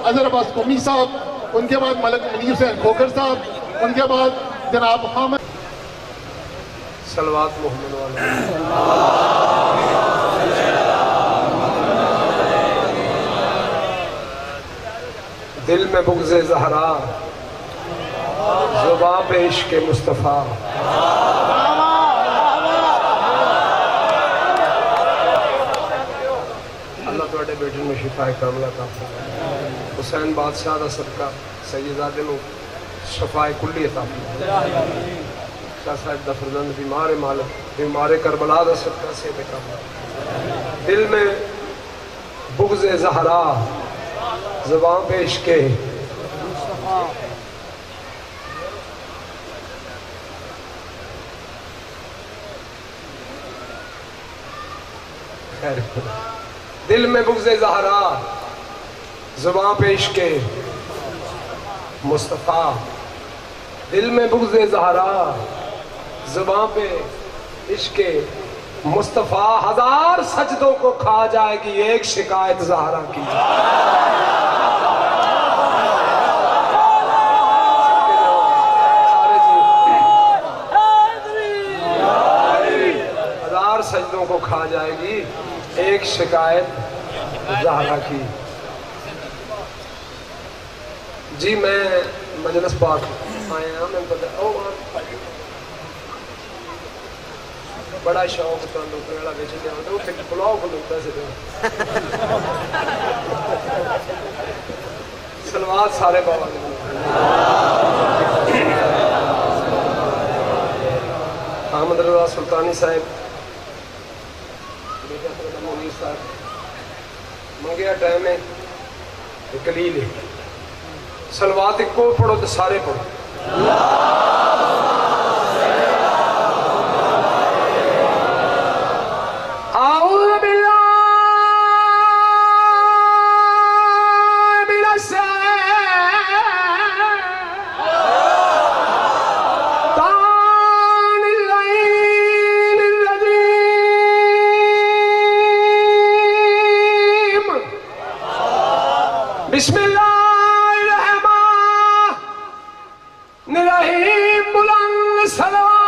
اظہر عباس قمی صاحب، ان کے بعد ملک منیر حسین کھوکھر صاحب، ان کے بعد جناب حامد صلوات محمد والا دل میں بغض زہرا، زباں پہ عشق مصطفیٰ. اللہ تواڈے بیٹے میں شفا کاملہ عطا فرمائے. حسین بادشاہ دا صدقہ سیدزادے نو شفا کلی عطا فرمائے. شاہ صاحب دا فرزند بیمار مالک، بیمار کربلا دا صدقہ صحت کاملہ. دل میں بغض زہرا، زبان پہ عشق دل میں بغض زہرا، زبان پہ عشق مصطفیٰ. دل میں بغض زہرا، زبان پہ عشق مصطفیٰ. ہزار سجدوں کو کھا جائے گی ایک شکایت زہرا کی. ہزار سجدوں کو کھا جائے گی ایک شکایت زہرا کی. جی میں مجلس پاک آیا ہوں، میں پتہ بڑا شوق تانوں پہلا وچ لیا ہوندا اوتھے پلاؤ کھلوتا سی. صلوات سارے بابا دے. احمد رضا سلطانی صاحب، منیر صاحب منگیا ٹائم ہے کلیل ہے. صلوات کو پڑھو تو سارے پڑھو. بسم اللہ الرحمن الرحیم. بلند صلوات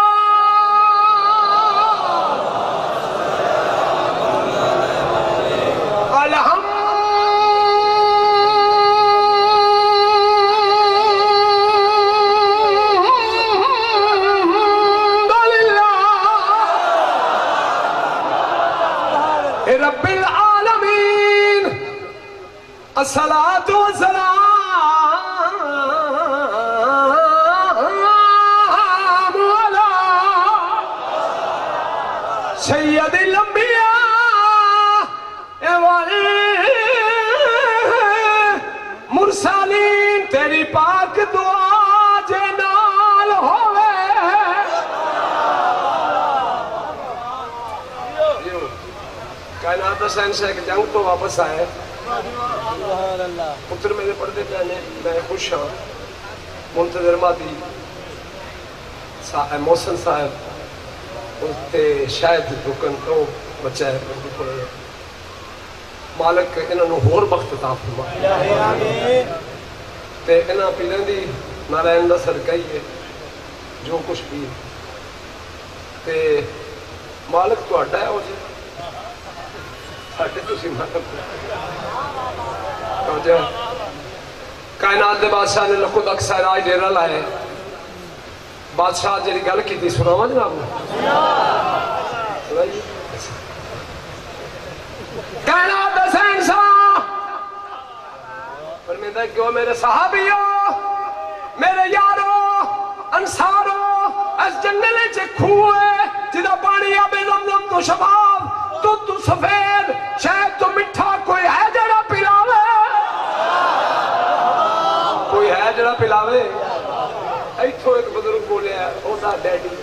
الحمد للہ رب العالمین. الصلاة والسلام على سید الانبیاء والمرسلین. تیری پاک دعا جے نال ہوئے. کائنات سائنس ہے کہ جنگ تو واپس آئے. پتر میرے پڑھتے پہنے، میں خوش ہاں. منتظر مادی محسن صاحب شاید رکن تو بچہ ہے پڑھے. مالک انہوں ہور بخت عطا فرمائے. تے انہاں پیران دی نارائن دا صدقہ ہی ہے جو کچھ بھی. تے مالک تو اڈا ہے ہو جائے ساڑھے تو سی مالک کائنات دے بادشاہ نے لکھو تک سائرائی ڈیرہ لائے. بادشاہ جیری گل کی تھی سناوا جناب نے. کائنات دے سینسا فرمیدہ کیوں میرے صحابیوں، میرے یارو انصارو، اس جنگلے چے کھوئے جدہ پانی آبے زمزم تو شباب تو سفید شاید تو مٹھا کوئی ہے جڑا پلاوے. کوئی ہے جڑا پلاوے. ایتھو ایک بزرگ بولے ہے او دا ڈیڈی.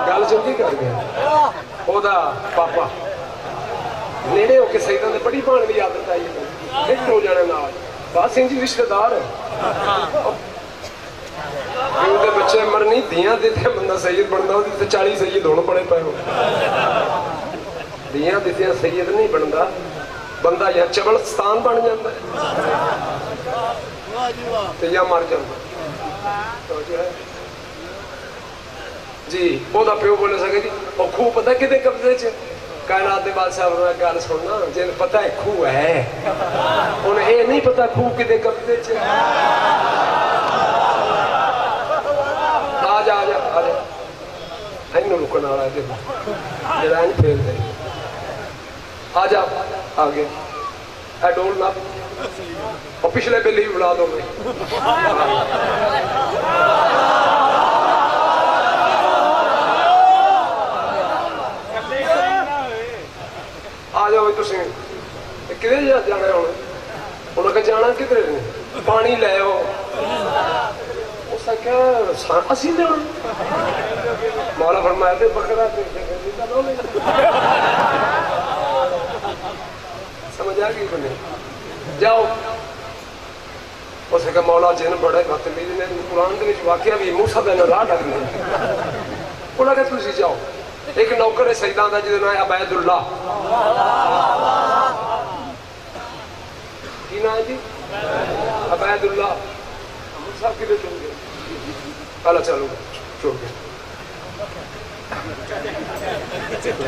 گل جلدی کر گیا. او دا پاپا نیڑے ہو کے سیدان دے بڑی بان بھی عادت آئی ہے. ہٹ ہو جانے نال بات سنگھ جی رشتہ دار ہے. پیو دے بچے مرنی دیاں دیتے بندہ سید بندہ ہو دیتے 40 سید ہونے پڑے پائے ہو. दियां दित्तियां सैयद नहीं बनता, बंदा या चबलस्तान बन जाता है या मर जाता जी। ओदा प्यो बोले सके जी वो खूह पता किते कब्जे च, कायनात दे बादशाह ने गल सुनना, जिन पता है खूह है उन्हें ये नहीं पता खूह किते कब्जे च। आ जा आ जा आ जा, इन्हू रुकन वाला है जरा इन फेर दे, आ जा आ गया ए डोल ना, और पिछले बिल्ली भी बुला दो मैं। आ जाओ तुम कि जाना हूँ, उन्होंने जाना किधर ने, पानी ले आओ। उस क्या असी ले मौला फरमाया थे बकरा समझ आ गई बने जाओ। उस मौला जिन बड़े बदतमीज ने, कुरान के वाकया भी मूसा का राह लग गया। उन्होंने तुम जाओ, एक नौकर है सईदा का जिसका नाम है अबैदुल्ला, की नाम है जी अबैदुल्ला, साहब किधर चल गए, पहला चलो छोड़ गए।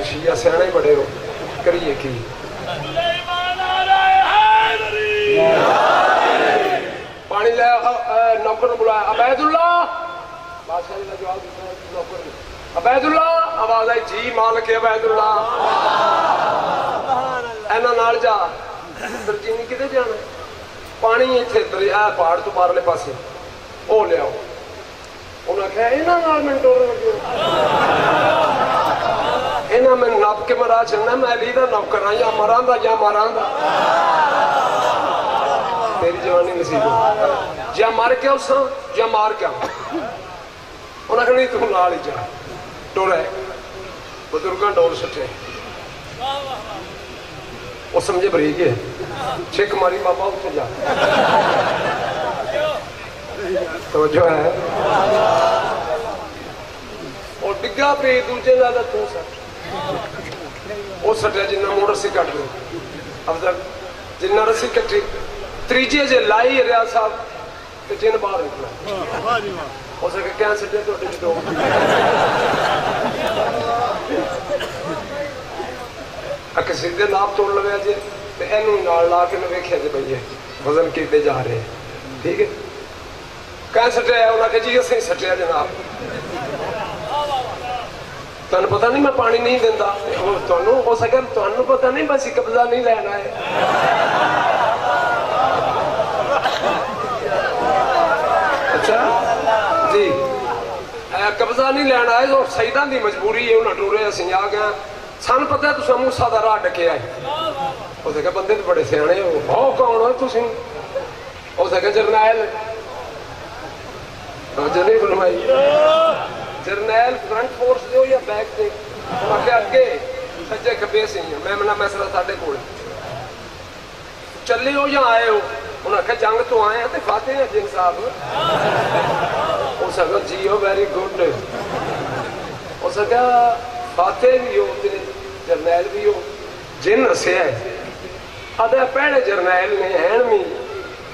शिया सियाने बड़े हो, करिए की पानी ले नौकर ने बुलाया अबैदुल्ला, बादशाह ने जवाब दिया नौकर ने अबैदुल्ला, आवाज आई जी मालिक अबैदुल्ला, इन्हां नाल जा। दरजीनी किते जाना, पानी इत्थे दरिया पहाड़ तो पारले पासे ओ ले आओ। उन्हें आख्या इन्हां नाल मैं टोर लगे, इन्हां मैं नप के मरा चलना, मैं अली दा नौकर हां, या मरांदा या मारांदा, तेरी जवानी नसीब या मर के उस या मार के। उन्हें आख्या नहीं तू नाल ही जा, टोर है बुजुर्ग डोर सटे, वो समझे बरीक है, छिक मारी बाबा उठ जा, तो जो है और डिग्गा पे दूजे ज्यादा तू सट, वो सटिया जिन्ना मोड़ रस्सी कट लो, अब तक जिन्ना रस्सी कट्टी त्रीजे जे लाई रियाज साहब तो जिन बाहर निकला, हो सके क्या सटे तो दो सीधे नाप तोड़ लगे जी, तो इनू नाल ला के वेख्या जी भैया वजन किते जा रहे हैं, ठीक है कह सटिया, उन्हें जी असं सटिया जनाब, तुहानू पता नहीं मैं पानी नहीं देता, तुहानू हो सके तुहानू पता नहीं बस कब्जा नहीं लेना है। अच्छा जी कब्जा नहीं लेना है, और सईदा की मजबूरी है, उन्हें टूरे असी आ गए, सन पता है तुम मूसा का राह डकिया है। हो सके बंदे तो बड़े सियाने हो, बहुत कौन हो तुम, हो सके जरनैल जनी फरमाई जरनैल फ्रंट फोर्स दो या बैक से, आखे अगे सज्जे खब्बे से मैं मना मैसरा साढ़े को चले हो या आए हो, उन्हें आख्या जंग तो आए हैं तो फाते हैं जिन साहब, हो सका जी हो वेरी गुड, हो सका फाते भी हो जरनैल भी हो, जिन हसिया है आदे पहले जरनैल ने हैं भी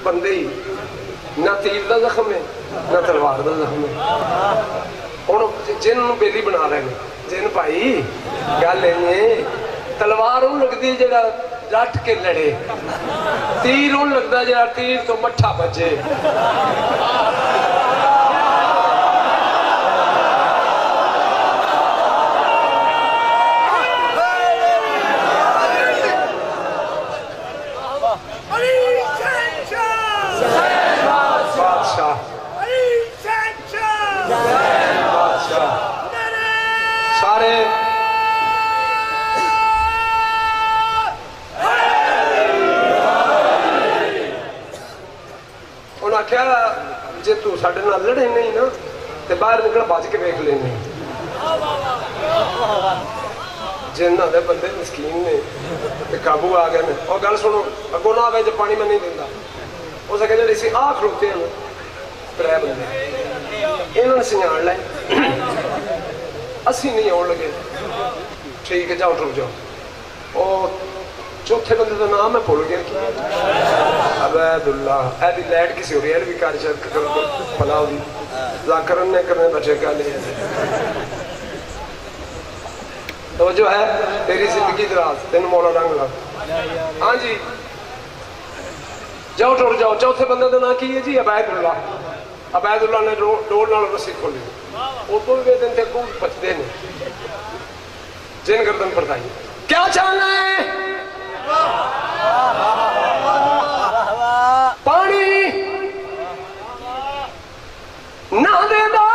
बंदे ही, ना तीर का जख्म है ना तलवार का जख्म है, हुण जिन बेली बना रहे हैं, जिन भाई गल तलवार उन लगती जरा डट के लड़े, तीर उन लगता जरा तीर तो मट्ठा बजे। सारे उन्हें आख्या जे तू साडे नाल लड़े नहीं ना तो बाहर निकल भज के वेख लेने, जिन्हों के बंदे मस्कीन ने काबू आ गए ने, और गल सुनो अगों ना आवे जो पानी मैं नहीं देता, हो सके जो आ खड़ोते हैं त्रै बंदे इन्होंने सियाण लै, असी नहीं आने लगे, ठीक है जाओ रुक जाओ, اور چوتھے بندے کا نام ہے بھول گیا عبید اللہ. ایدی لائٹ کسی ہو رہی ہے بھی کاری شرک کر پلاؤ دی ذاکرن نے کرنے بچے گا لے. توجہ ہے تیری زندگی دراز تین مولا رنگ لگ. ہاں جی جاؤ ٹوڑ جاؤ. چوتھے بندے کا نام کی ہے جی عبید اللہ. عبید اللہ نے ڈور نال رسی کھولی وہ تو بھی دن تک کو بچتے ہیں جن گردن پردائی. کیا چاہنا ہے پانی نہ دے دا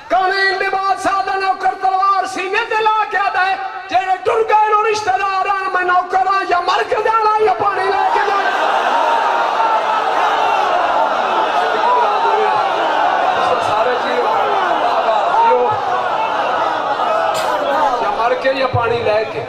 کانے دے بعد سادہ نوکر تلوار سینے دلا کیا دے جیڑے ٹر گئے نو رشتہ دار میں نوکر یا مر کے جانا یا پانی لے کے جانا. سارے یا مر کے یا پانی لے کے